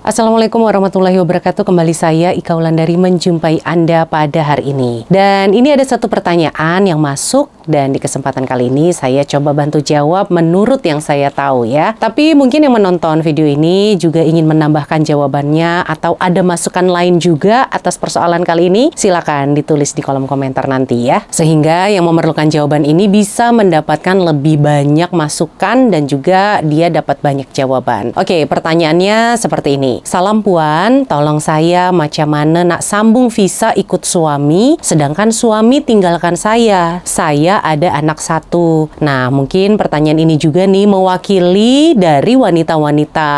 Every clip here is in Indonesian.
Assalamualaikum warahmatullahi wabarakatuh. Kembali saya Ika Wulandari menjumpai Anda pada hari ini. Dan ini ada satu pertanyaan yang masuk dan di kesempatan kali ini saya coba bantu jawab menurut yang saya tahu ya. Tapi mungkin yang menonton video ini juga ingin menambahkan jawabannya atau ada masukan lain juga atas persoalan kali ini, silakan ditulis di kolom komentar nanti ya. Sehingga yang memerlukan jawaban ini bisa mendapatkan lebih banyak masukan dan juga dia dapat banyak jawaban. Oke, pertanyaannya seperti ini. Salam Puan, tolong saya macam mana nak sambung visa ikut suami, sedangkan suami tinggalkan saya. Saya ada anak satu. Nah, mungkin pertanyaan ini juga nih mewakili dari wanita-wanita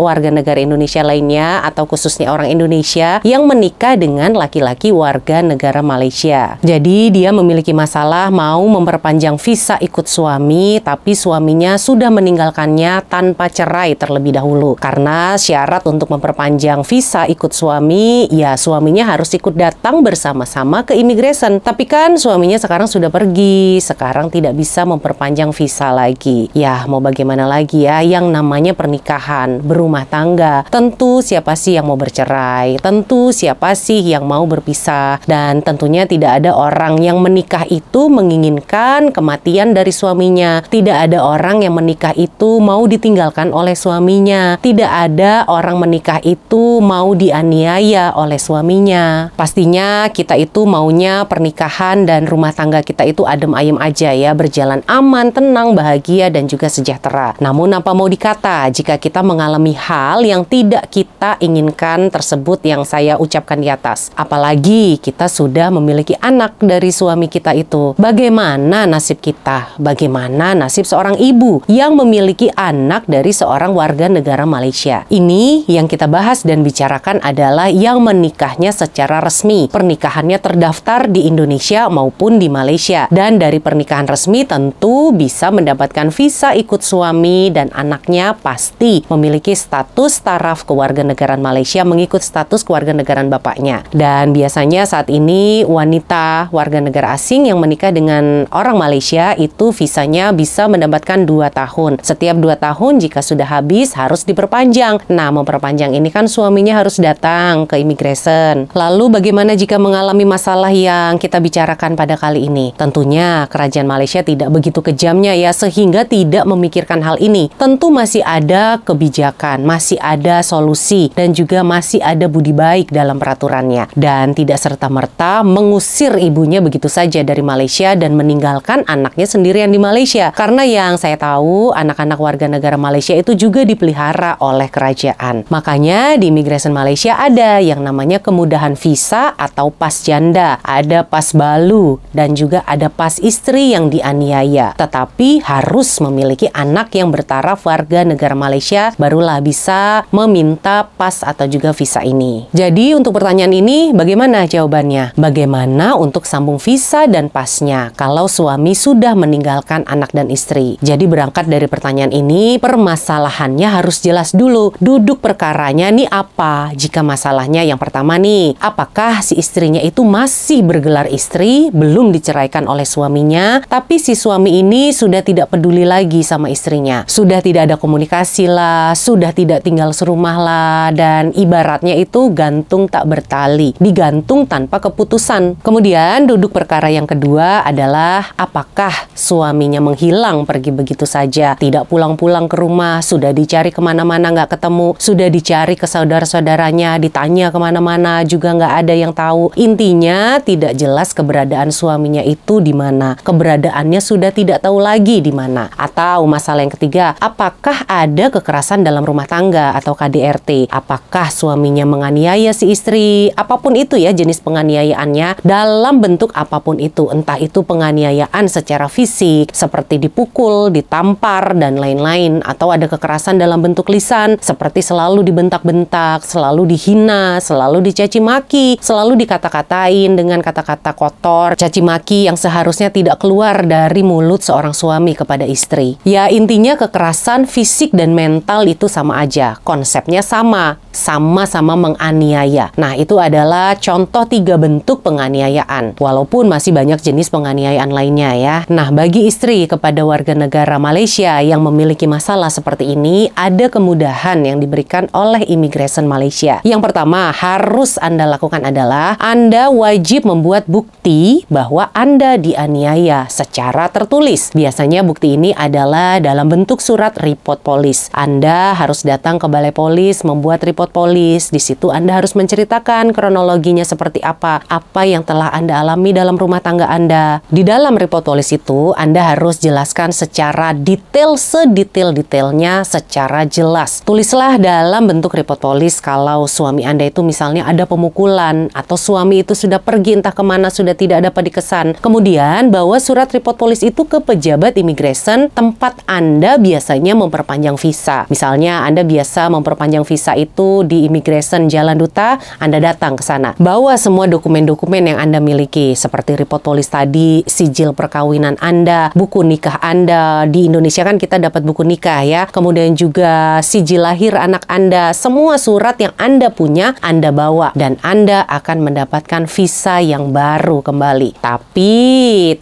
warga negara Indonesia lainnya atau khususnya orang Indonesia yang menikah dengan laki-laki warga negara Malaysia. Jadi dia memiliki masalah mau memperpanjang visa ikut suami, tapi suaminya sudah meninggalkannya tanpa cerai terlebih dahulu. Karena syarat untuk memperpanjang visa ikut suami, ya suaminya harus ikut datang bersama-sama ke immigration. Tapi kan suaminya sekarang sudah pergi, sekarang tidak bisa memperpanjang visa lagi. Ya mau bagaimana lagi ya, yang namanya pernikahan, berumah tangga. Tentu siapa sih yang mau bercerai? Tentu siapa sih yang mau berpisah? Dan tentunya tidak ada orang yang menikah itu menginginkan kematian dari suaminya. Tidak ada orang yang menikah itu mau ditinggalkan oleh suaminya. Tidak ada orang menikah itu mau dianiaya oleh suaminya. Pastinya kita itu maunya pernikahan dan rumah tangga kita itu adem ayem aja ya, berjalan aman, tenang, bahagia dan juga sejahtera. Namun apa mau dikata jika kita mengalami hal yang tidak kita inginkan tersebut yang saya ucapkan di atas. Apalagi kita sudah memiliki anak dari suami kita itu. Bagaimana nasib kita? Bagaimana nasib seorang ibu yang memiliki anak dari seorang warga negara Malaysia? Ini yang kita bahas dan bicarakan adalah yang menikahnya secara resmi. Pernikahannya terdaftar di Indonesia maupun di Malaysia. Dan dari pernikahan resmi tentu bisa mendapatkan visa ikut suami dan anaknya pasti memiliki status taraf kewarganegaraan Malaysia mengikut status kewarganegaraan bapaknya. Dan biasanya saat ini wanita warga negara asing yang menikah dengan orang Malaysia itu visanya bisa mendapatkan 2 tahun. Setiap 2 tahun jika sudah habis harus diperpanjang. Nah, memperpanjang ini kan suaminya harus datang ke immigration. Lalu bagaimana jika mengalami masalah yang kita bicarakan pada kali ini? Tentunya kerajaan Malaysia tidak begitu kejamnya ya, sehingga tidak memikirkan hal ini. Tentu masih ada kebijakan, masih ada solusi, dan juga masih ada budi baik dalam peraturannya. Dan tidak serta-merta mengusir ibunya begitu saja dari Malaysia dan meninggalkan anaknya sendirian di Malaysia. Karena yang saya tahu, anak-anak warga negara Malaysia itu juga dipelihara oleh kerajaan. Makanya di Immigration Malaysia ada yang namanya kemudahan visa atau pas janda, ada pas balu, dan juga ada pas istri yang dianiaya. Tetapi harus memiliki anak yang bertaraf warga negara Malaysia, barulah bisa meminta pas atau juga visa ini. Jadi untuk pertanyaan ini bagaimana jawabannya? Bagaimana untuk sambung visa dan pasnya kalau suami sudah meninggalkan anak dan istri? Jadi berangkat dari pertanyaan ini, permasalahannya harus jelas dulu. Duduk perkaranya nih apa? Jika masalahnya yang pertama nih, apakah si istrinya itu masih bergelar istri, belum diceraikan oleh suaminya, tapi si suami ini sudah tidak peduli lagi sama istrinya. Sudah tidak ada komunikasi lah, sudah tidak tinggal serumah lah, dan ibaratnya itu gantung tak bertali, digantung tanpa keputusan. Kemudian duduk perkara yang kedua adalah apakah suaminya menghilang pergi begitu saja, tidak pulang-pulang ke rumah, sudah dicari kemana-mana nggak ketemu, sudah dicari ke saudara-saudaranya, ditanya kemana-mana juga nggak ada yang tahu. Intinya tidak jelas keberadaan suaminya itu di mana, keberadaannya sudah tidak tahu lagi di mana. Atau masalah yang ketiga, apakah ada kekerasan dalam rumah tangga atau KDRT? Apakah suaminya menganiaya si istri? Apapun itu ya jenis penganiayaannya, dalam bentuk apapun itu, entah itu penganiayaan secara fisik seperti dipukul, ditampar dan lain-lain, atau ada kekerasan dalam bentuk lisan seperti selalu dibentak-bentak, selalu dihina, selalu dicaci maki, selalu dikata-katain dengan kata-kata kotor, caci maki yang seharusnya tidak keluar dari mulut seorang suami kepada istri. Ya intinya kekerasan fisik dan mental itu sama aja, konsepnya sama. sama-sama menganiaya. Nah, itu adalah contoh 3 bentuk penganiayaan. Walaupun masih banyak jenis penganiayaan lainnya ya. Nah, bagi istri kepada warga negara Malaysia yang memiliki masalah seperti ini, ada kemudahan yang diberikan oleh Immigration Malaysia. Yang pertama, harus Anda lakukan adalah Anda wajib membuat bukti bahwa Anda dianiaya secara tertulis. Biasanya bukti ini adalah dalam bentuk surat report polis. Anda harus datang ke balai polis membuat report polis. Di situ Anda harus menceritakan kronologinya seperti apa yang telah Anda alami dalam rumah tangga Anda. Di dalam report polis itu, Anda harus jelaskan secara detail, sedetail-detailnya, secara jelas. Tulislah dalam bentuk report polis kalau suami Anda itu misalnya ada pemukulan, atau suami itu sudah pergi entah kemana, sudah tidak dapat dikesan. Kemudian bawa surat report polis itu ke pejabat immigration tempat Anda biasanya memperpanjang visa. Misalnya Anda biasa memperpanjang visa itu di Immigration Jalan Duta, Anda datang ke sana. Bawa semua dokumen-dokumen yang Anda miliki, seperti report polis tadi, sijil perkawinan Anda, buku nikah Anda. Di Indonesia kan kita dapat buku nikah ya. Kemudian juga sijil lahir anak Anda. Semua surat yang Anda punya, Anda bawa. Dan Anda akan mendapatkan visa yang baru kembali. Tapi,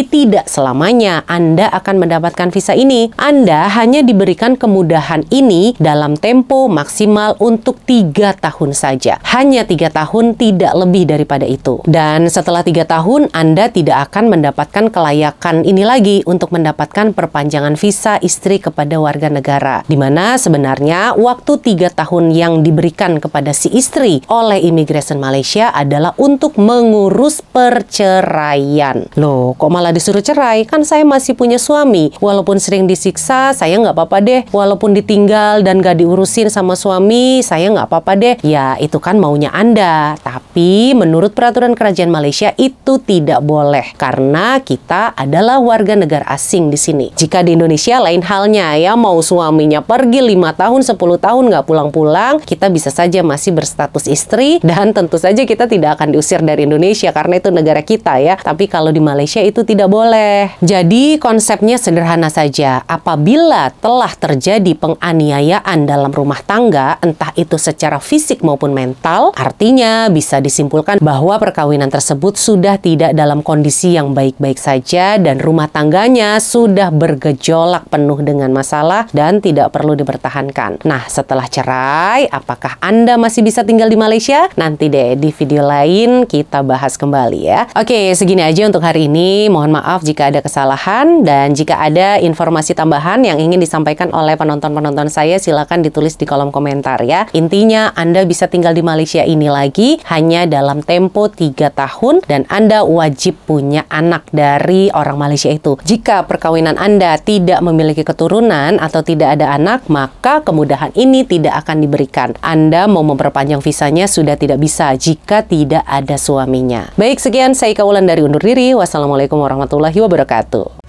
tidak selamanya Anda akan mendapatkan visa ini. Anda hanya diberikan kemudahan ini dalam tempo maksimal untuk 3 tahun saja. Hanya 3 tahun, tidak lebih daripada itu. Dan setelah 3 tahun, Anda tidak akan mendapatkan kelayakan ini lagi untuk mendapatkan perpanjangan visa istri kepada warga negara. Dimana sebenarnya waktu 3 tahun yang diberikan kepada si istri oleh Immigration Malaysia adalah untuk mengurus perceraian. Loh, kok malah disuruh cerai? Kan saya masih punya suami. Walaupun sering disiksa, saya nggak apa-apa deh. Walaupun ditinggal dan nggak diurusin sama suami, saya nggak apa-apa deh. Ya, itu kan maunya Anda. Tapi menurut peraturan kerajaan Malaysia itu tidak boleh. Karena kita adalah warga negara asing di sini. Jika di Indonesia lain halnya ya, mau suaminya pergi 5 tahun, 10 tahun nggak pulang-pulang, kita bisa saja masih berstatus istri dan tentu saja kita tidak akan diusir dari Indonesia karena itu negara kita ya. Tapi kalau di Malaysia itu tidak boleh. Jadi konsepnya sederhana saja. Apabila telah terjadi penganiayaan dalam rumah tangga, entah itu secara fisik maupun mental, artinya bisa disimpulkan bahwa perkawinan tersebut sudah tidak dalam kondisi yang baik-baik saja dan rumah tangganya sudah bergejolak penuh dengan masalah dan tidak perlu dipertahankan. Nah, setelah cerai, apakah Anda masih bisa tinggal di Malaysia? Nanti deh di video lain kita bahas kembali ya. Oke, segini aja untuk hari ini. Mohon maaf jika ada kesalahan dan jika ada informasi tambahan yang ingin disampaikan oleh penonton-penonton saya, silakan ditulis di kolom komentar ya. Intinya Anda bisa tinggal di Malaysia ini lagi hanya dalam tempo 3 tahun dan Anda wajib punya anak dari orang Malaysia itu. Jika perkawinan Anda tidak memiliki keturunan atau tidak ada anak, maka kemudahan ini tidak akan diberikan. Anda mau memperpanjang visanya sudah tidak bisa jika tidak ada suaminya. Baik, sekian saya Ika Wulandari undur diri. Wassalamualaikum warahmatullahi wabarakatuh.